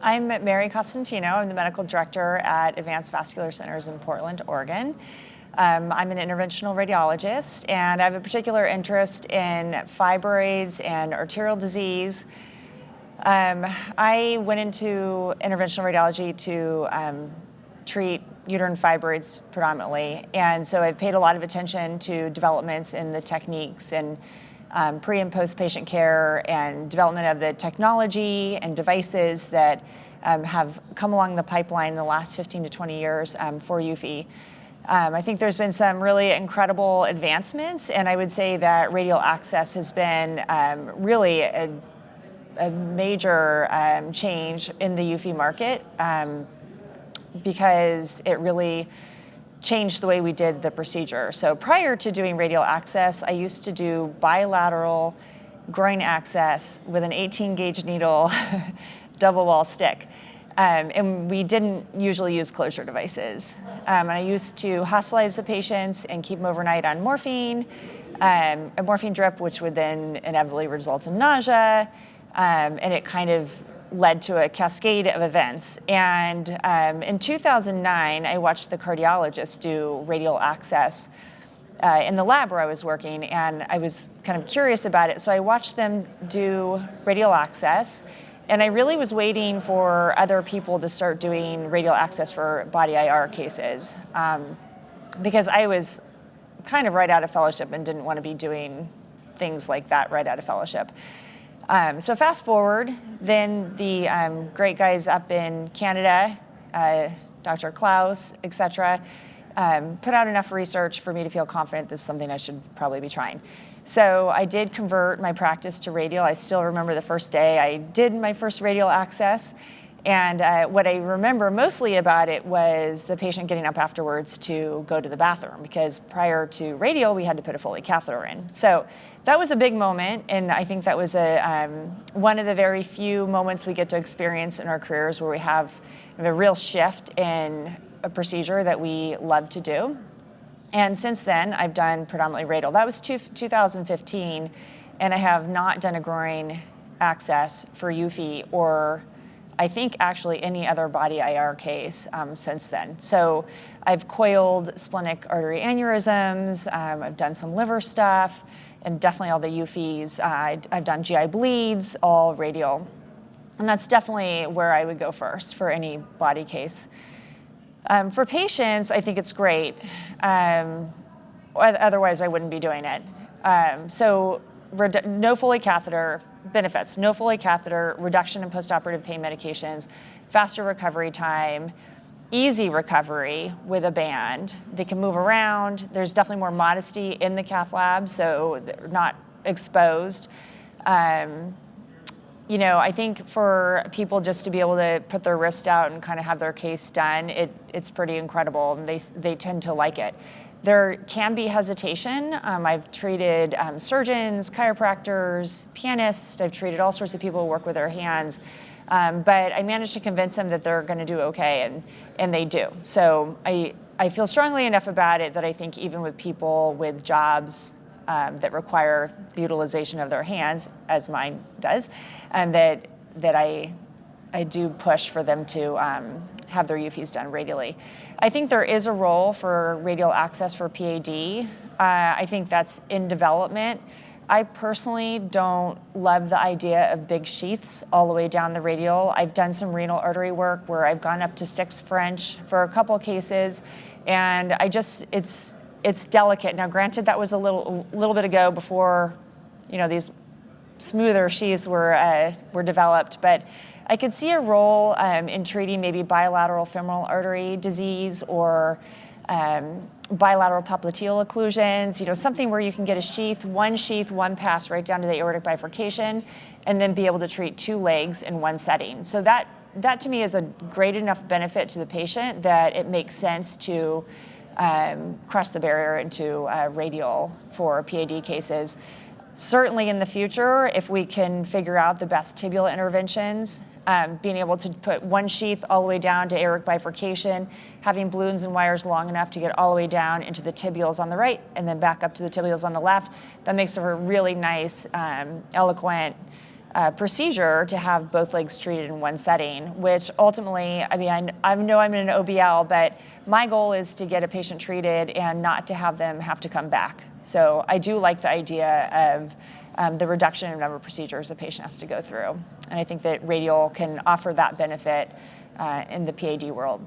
I'm Mary Costantino. I'm the medical director at Advanced Vascular Centers in Portland, Oregon. I'm an interventional radiologist, and I have a particular interest in fibroids and arterial disease. I went into interventional radiology to treat uterine fibroids predominantly, and so I've paid a lot of attention to developments in the techniques and pre and post patient care and development of the technology and devices that have come along the pipeline in the last 15 to 20 years for UFI. I think there's been some really incredible advancements, and I would say that radial access has been really a major change in the UFI market because it really changed the way we did the procedure. So prior to doing radial access, I used to do bilateral groin access with an 18 gauge needle double wall stick. And we didn't usually use closure devices. And I used to hospitalize the patients and keep them overnight on morphine, a morphine drip, which would then inevitably result in nausea. And it kind of led to a cascade of events. And in 2009, I watched the cardiologist do radial access in the lab where I was working, and I was kind of curious about it. So I watched them do radial access, and I really was waiting for other people to start doing radial access for body IR cases because I was kind of right out of fellowship and didn't want to be doing things like that right out of fellowship. So fast forward, then the great guys up in Canada, Dr. Klaus, et cetera, put out enough research for me to feel confident this is something I should probably be trying. So I did convert my practice to radial. I still remember the first day I did my first radial access. And what I remember mostly about it was the patient getting up afterwards to go to the bathroom, because prior to radial, we had to put a Foley catheter in. So that was a big moment, and I think that was one of the very few moments we get to experience in our careers where we have a real shift in a procedure that we love to do. And since then, I've done predominantly radial. That was 2015, and I have not done a groin access for UFI or I think actually any other body IR case since then. So I've coiled splenic artery aneurysms, I've done some liver stuff, and definitely all the UFIs. I've done GI bleeds, all radial. And that's definitely where I would go first for any body case. For patients, I think it's great. Otherwise, I wouldn't be doing it. So no Foley catheter, benefits: no Foley catheter, reduction in postoperative pain medications, faster recovery time, easy recovery with a band. They can move around. There's definitely more modesty in the cath lab, so they're not exposed. I think for people just to be able to put their wrist out and kind of have their case done, it's pretty incredible, and they tend to like it. There can be hesitation. I've treated surgeons, chiropractors, pianists. I've treated all sorts of people who work with their hands. But I managed to convince them that they're going to do okay, and they do. So I feel strongly enough about it that I think even with people with jobs that require the utilization of their hands, as mine does, and that I do push for them to have their UFIs done radially. I think there is a role for radial access for PAD. I think that's in development. I personally don't love the idea of big sheaths all the way down the radial. I've done some renal artery work where I've gone up to 6 French for a couple cases, and it's delicate. Now, granted, that was a little bit ago before, these smoother sheaths were developed, but I could see a role in treating maybe bilateral femoral artery disease or bilateral popliteal occlusions, something where you can get a sheath, one pass right down to the aortic bifurcation, and then be able to treat 2 legs in one setting. So that to me is a great enough benefit to the patient that it makes sense to cross the barrier into radial for PAD cases. Certainly in the future, if we can figure out the best tibial interventions, being able to put one sheath all the way down to aortic bifurcation, having balloons and wires long enough to get all the way down into the tibials on the right and then back up to the tibials on the left, that makes for a really nice, eloquent procedure to have both legs treated in one setting, which ultimately, I mean, I know I'm in an OBL, but my goal is to get a patient treated and not to have them have to come back. So I do like the idea of the reduction in number of procedures a patient has to go through. And I think that radial can offer that benefit in the PAD world.